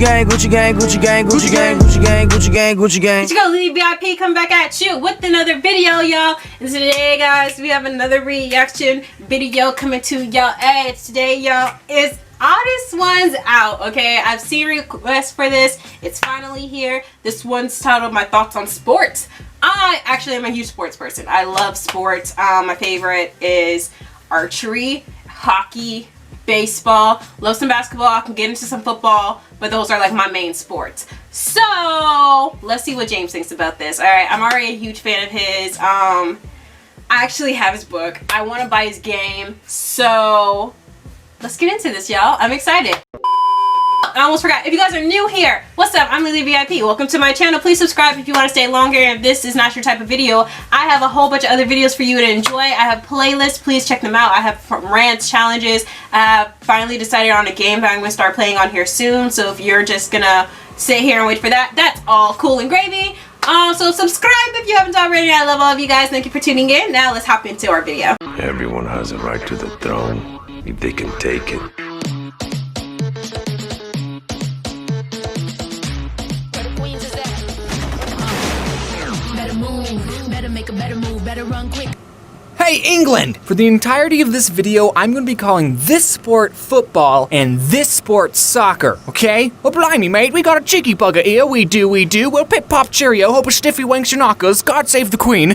gang, Gucci gang, Gucci gang, Gucci gang, Gucci gang, Gucci gang, Gucci gang. It's your girl Lele V.I.P coming back at you with another video, y'all. And today, guys, we have another reaction video coming to y'all. Hey, today, y'all, is TheOdd1sout. Okay, I've seen requests for this. It's finally here. This one's titled "My Thoughts on Sports." I actually am a huge sports person. I love sports. My favorite is archery, hockey, baseball. Love some basketball. I can get into some football, but those are like my main sports. So let's see what James thinks about this. All right, I'm already a huge fan of his. I actually have his book. I want to buy his game. So let's get into this, y'all. I'm excited. I almost forgot. If you guys are new here, what's up? I'm Lele V.I.P. Welcome to my channel. Please subscribe if you want to stay longer. If this is not your type of video, I have a whole bunch of other videos for you to enjoy. I have playlists. Please check them out. I have rants, challenges. I have finally decided on a game that I'm going to start playing on here soon. So if you're just going to sit here and wait for that, that's all cool and gravy. So subscribe if you haven't already. I love all of you guys. Thank you for tuning in. Now let's hop into our video. Everyone has a right to the throne if they can take it. Hey England! For the entirety of this video, I'm going to be calling this sport football and this sport soccer, okay? Well, blimey, mate, we got a cheeky bugger here, we do. Well, pip-pop cheerio, hope a stiffy wanks your knockers, God save the queen.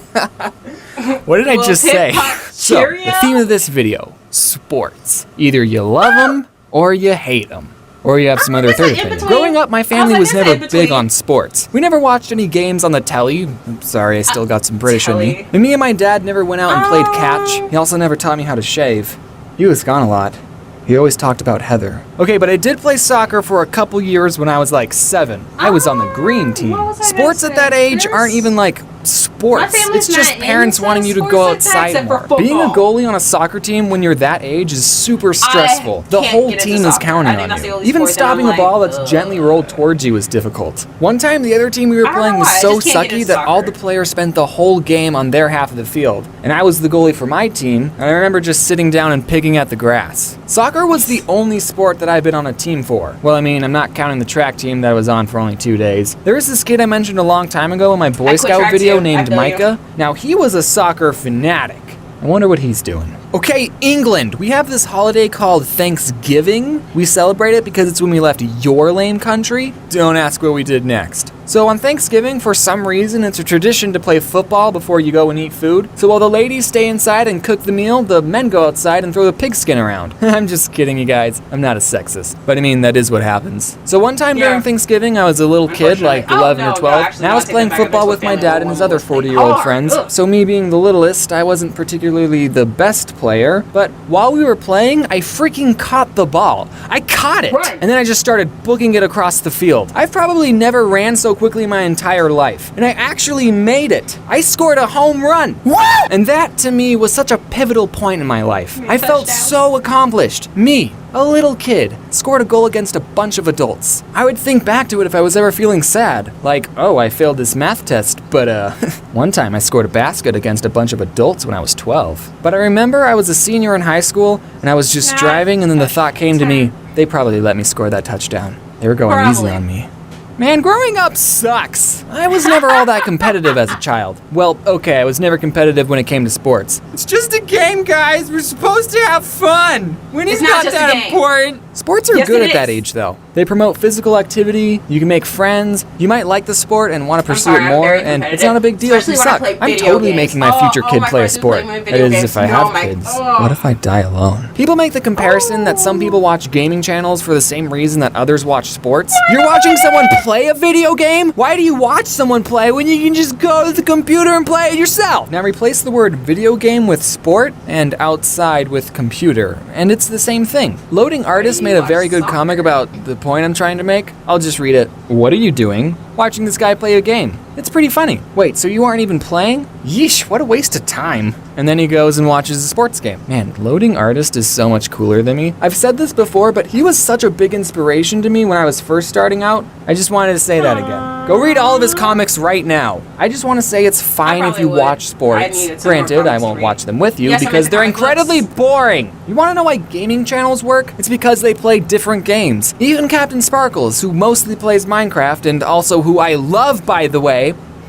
What did I just say? So, the theme of this video, sports. Either you love them or you hate them. Or you have some other third opinion. Growing up, my family was never big on sports. We never watched any games on the telly. I'm sorry, I still got some British in me. And me and my dad never went out and played catch. He also never taught me how to shave. He was gone a lot. He always talked about Heather. Okay, but I did play soccer for a couple years when I was like 7. I was on the green team. Sports at that age aren't even like sports. It's just parents wanting you to go outside more. Being a goalie on a soccer team when you're that age is super stressful. The whole team is counting on you. Even stopping a ball that's gently rolled towards you is difficult. One time, the other team we were playing was so sucky that all the players spent the whole game on their half of the field. And I was the goalie for my team, and I remember just sitting down and picking at the grass. Soccer was the only sport that I've been on a team for. Well, I mean, I'm not counting the track team that I was on for only 2 days. There was this kid I mentioned a long time ago in my Boy Scout video named Micah. Now, he was a soccer fanatic. I wonder what he's doing. Okay, England, we have this holiday called Thanksgiving. We celebrate it because it's when we left your lame country. Don't ask what we did next. So on Thanksgiving, for some reason, it's a tradition to play football before you go and eat food. So while the ladies stay inside and cook the meal, the men go outside and throw the pigskin around. I'm just kidding, you guys. I'm not a sexist. But I mean, that is what happens. So one time during Thanksgiving, I was a little kid, like 11 or 12, and I was playing football with my dad and his other 40-year-old friends. So me being the littlest, I wasn't particularly the best player, but while we were playing, I freaking caught the ball. I caught it! And then I just started booking it across the field. I've probably never ran so quickly my entire life, and I actually made it. I scored a home run. Woo! And that to me was such a pivotal point in my life. I felt so accomplished. Me, a little kid, scored a goal against a bunch of adults. I would think back to it if I was ever feeling sad. Like, oh, I failed this math test, but one time I scored a basket against a bunch of adults when I was 12. But I remember I was a senior in high school, and I was just driving, and then the thought came to me, they probably let me score that touchdown. They were going easy on me. Man, growing up sucks. I was never all that competitive as a child. Well, okay, I was never competitive when it came to sports. It's just a game, guys. We're supposed to have fun. Winning's not that important. Sports are good at that age, though. They promote physical activity, you can make friends, you might like the sport and want to pursue it more, and it's not a big deal if you suck. I'm totally making my future kid play a sport. That is, if I have kids. What if I die alone? People make the comparison that some people watch gaming channels for the same reason that others watch sports. You're watching someone play a video game? Why do you watch someone play when you can just go to the computer and play it yourself? Now replace the word video game with sport and outside with computer, and it's the same thing. Loading Artist made a very good comic about the point I'm trying to make. I'll just read it. What are you doing? watching this guy play a game. It's pretty funny. Wait, so you aren't even playing? Yeesh, what a waste of time. And then he goes and watches a sports game. Man, loading artist is so much cooler than me. I've said this before, but he was such a big inspiration to me when I was first starting out. I just wanted to say that again. Go read all of his comics right now. I just want to say it's fine if you watch sports. Granted, I won't watch them with you because they're incredibly boring. You want to know why gaming channels work? It's because they play different games. Even Captain Sparkles, who mostly plays Minecraft and also who I love, by the way.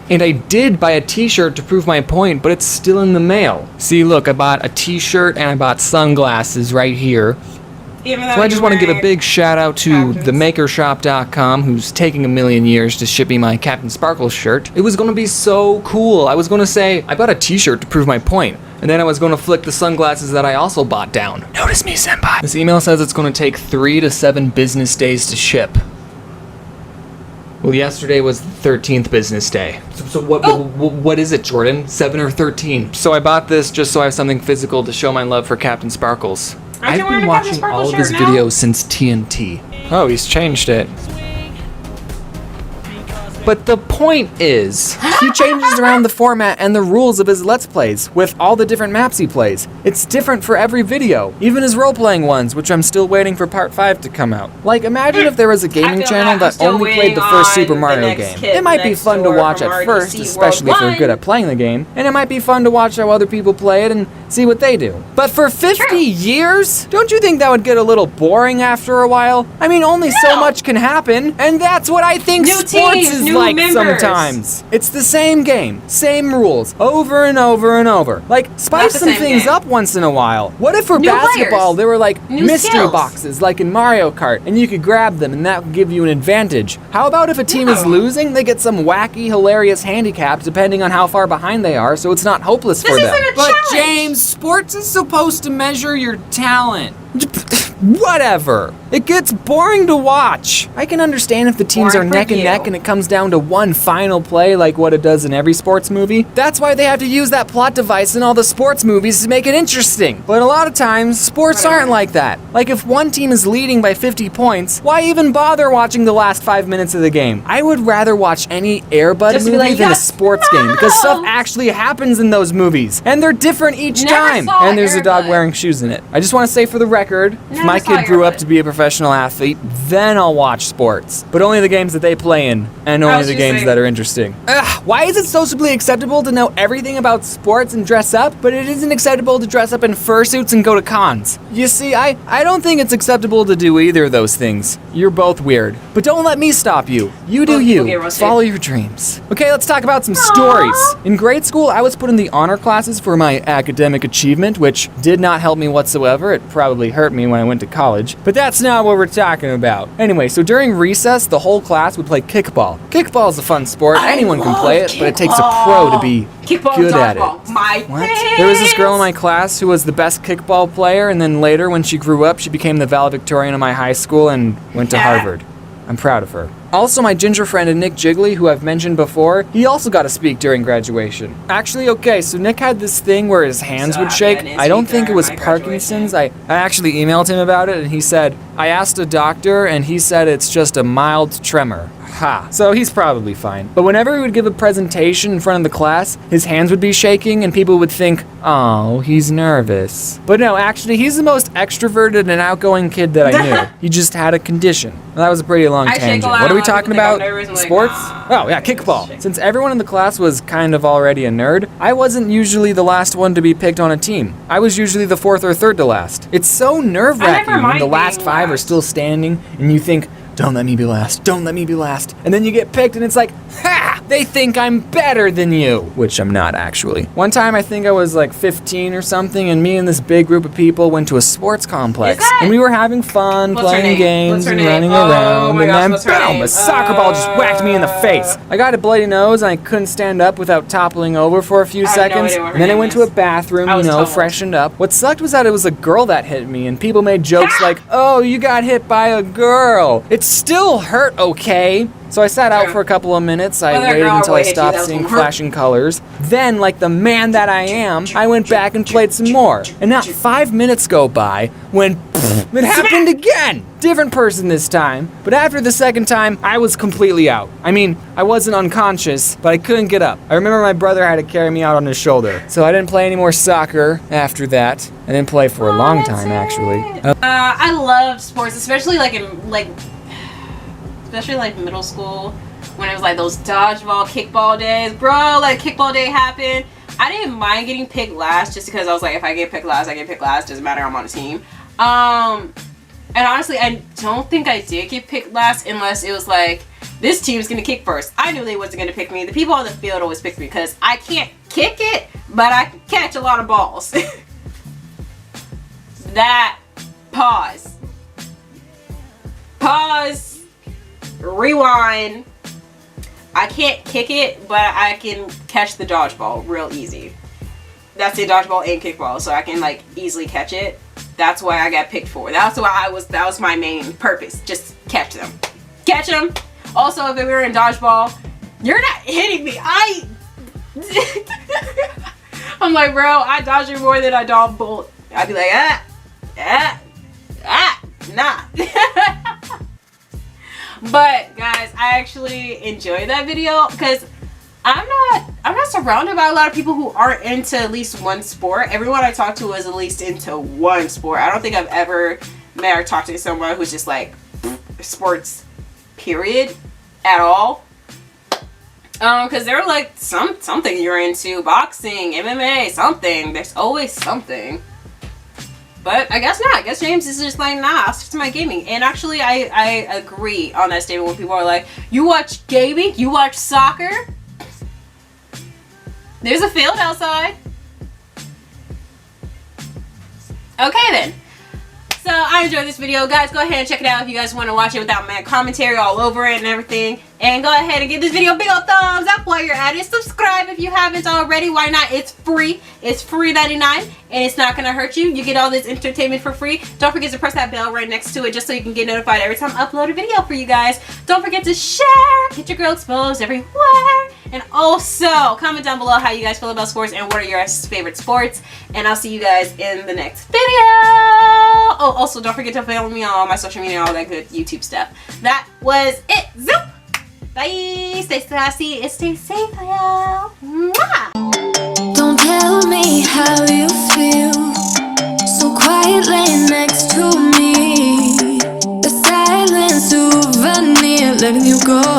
And I did buy a t-shirt to prove my point, but it's still in the mail. See, look, I bought a t-shirt and I bought sunglasses right here. So I just want to give a big shout out to themakershop.com, who's taking a million years to ship me my Captain Sparkles shirt. It was going to be so cool. I was going to say, I bought a t-shirt to prove my point. And then I was going to flick the sunglasses that I also bought down. Notice me, senpai. This email says it's going to take 3 to 7 business days to ship. Well, yesterday was the 13th business day. So what is it, Jordan? 7 or 13? So I bought this just so I have something physical to show my love for Captain Sparkles. I've been watching all of his videos since TNT. Oh, he's changed it. But the point is, he changes around the format and the rules of his Let's Plays with all the different maps he plays. It's different for every video, even his role-playing ones, which I'm still waiting for part 5 to come out. Like, imagine if there was a gaming channel that only played the first Super Mario game. It might be fun to watch at first, especially if you're good at playing the game, and it might be fun to watch how other people play it and see what they do. But for 50 years? Don't you think that would get a little boring after a while? I mean, only so much can happen, and that's what I think sports is like sometimes. It's the same game, same rules, over and over and over. Like, spice some things up once in a while. What if for basketball there were like mystery boxes like in Mario Kart, and you could grab them and that would give you an advantage? How about if a team is losing, they get some wacky, hilarious handicap depending on how far behind they are, so it's not hopeless for them. But James, sports is supposed to measure your talent. Whatever. It gets boring to watch. I can understand if the teams are neck and neck and it comes down to one final play like what it does in every sports movie. That's why they have to use that plot device in all the sports movies to make it interesting. But a lot of times, sports aren't like that. Like if one team is leading by 50 points, why even bother watching the last 5 minutes of the game? I would rather watch any Air Bud movie than a sports game because stuff actually happens in those movies. And they're different each time. And there's a dog wearing shoes in it. I just want to say for the record, if my kid grew up to be a professional athlete, then I'll watch sports. But only the games that they play in, and only the games that are interesting. Ugh, why is it socially acceptable to know everything about sports and dress up, but it isn't acceptable to dress up in fursuits and go to cons? You see, I don't think it's acceptable to do either of those things. You're both weird. But don't let me stop you. You do you. Follow your dreams. Okay, let's talk about some stories. In grade school, I was put in the honor classes for my academic achievement, which did not help me whatsoever. It probably hurt me when I went to college. But that's not what we're talking about. Anyway, so during recess, the whole class would play kickball. Kickball is a fun sport. Anyone can play it, but it takes a pro to be good at it. What? There was this girl in my class who was the best kickball player, and then later, when she grew up, she became the valedictorian of my high school and went to Harvard. I'm proud of her. Also, my ginger friend Nick Jiggly, who I've mentioned before, he also got to speak during graduation. Actually, okay, so Nick had this thing where his hands would shake. I don't think it was Parkinson's. I actually emailed him about it, and he said, I asked a doctor, and he said it's just a mild tremor. Ha. So he's probably fine. But whenever he would give a presentation in front of the class, his hands would be shaking and people would think, oh, he's nervous. But no, actually, he's the most extroverted and outgoing kid that I knew. He just had a condition. Well, that was a pretty long tangent. What are we talking about? Sports? Oh, yeah, kickball. Since everyone in the class was kind of already a nerd, I wasn't usually the last one to be picked on a team. I was usually the 4th or 3rd to last. It's so nerve-wracking when the last 5 are still standing and you think, don't let me be last, don't let me be last. And then you get picked and it's like, ha! They think I'm better than you. Which I'm not, actually. One time I think I was like 15 or something, and me and this big group of people went to a sports complex. And we were having fun, playing games and running around, and then boom, a soccer ball just whacked me in the face. I got a bloody nose and I couldn't stand up without toppling over for a few seconds. And then I went to a bathroom, you know, freshened up. What sucked was that it was a girl that hit me, and people made jokes like, oh, you got hit by a girl. It still hurt, okay? So I sat out for a couple of minutes. I waited until I stopped seeing flashing colors. Then, like the man that I am, I went back and played some more. And not 5 minutes go by when It happened again! Different person this time, but after the second time, I was completely out. I mean, I wasn't unconscious, but I couldn't get up. I remember my brother had to carry me out on his shoulder. So I didn't play any more soccer after that. I didn't play for a long time, actually. I loved sports, especially like especially like middle school, when it was like those dodgeball, kickball days. Bro, like kickball day happened. I didn't mind getting picked last just because I was like, if I get picked last, I get picked last. Doesn't matter, I'm on a team. And honestly, I don't think I did get picked last unless it was like, this team's gonna kick first. I knew they wasn't gonna pick me. The people on the field always pick me because I can't kick it, but I can catch a lot of balls. Pause, rewind. I can't kick it, but I can catch the dodgeball real easy. That's the dodgeball and kickball, so I can like easily catch it. That's why I got picked for. That was my main purpose. Just catch them. Catch them. Also, if we were in dodgeball, you're not hitting me. I'm like, bro, I dodge you more than I dodge bullet. I'd be like, nah. But guys, I actually enjoyed that video because I'm not surrounded by a lot of people who aren't into at least one sport. Everyone I talk to is at least into one sport. I don't think I've ever met or talked to someone who's just like sports period at all. Because they're like something you're into, boxing, MMA, something. There's always something. But I guess not. I guess James is just like, nah, I'll stick to my gaming. And actually, I agree on that statement when people are like, you watch gaming? You watch soccer? There's a field outside. Okay then. So I enjoyed this video. Guys, go ahead and check it out if you guys want to watch it without my commentary all over it and everything. And go ahead and give this video a big old thumbs up while you're at it. Subscribe if you haven't already. Why not? It's free. It's free $99 and it's not going to hurt you. You get all this entertainment for free. Don't forget to press that bell right next to it just so you can get notified every time I upload a video for you guys. Don't forget to share. Get your girl exposed everywhere. And also, comment down below how you guys feel about sports and what are your favorite sports. And I'll see you guys in the next video. Oh, also, don't forget to follow me on all my social media and all that good YouTube stuff. That was it. Zoop! Bye! Stay classy and stay safe, y'all. Don't tell me how you feel. So quietly next to me. The silence souvenir letting you go.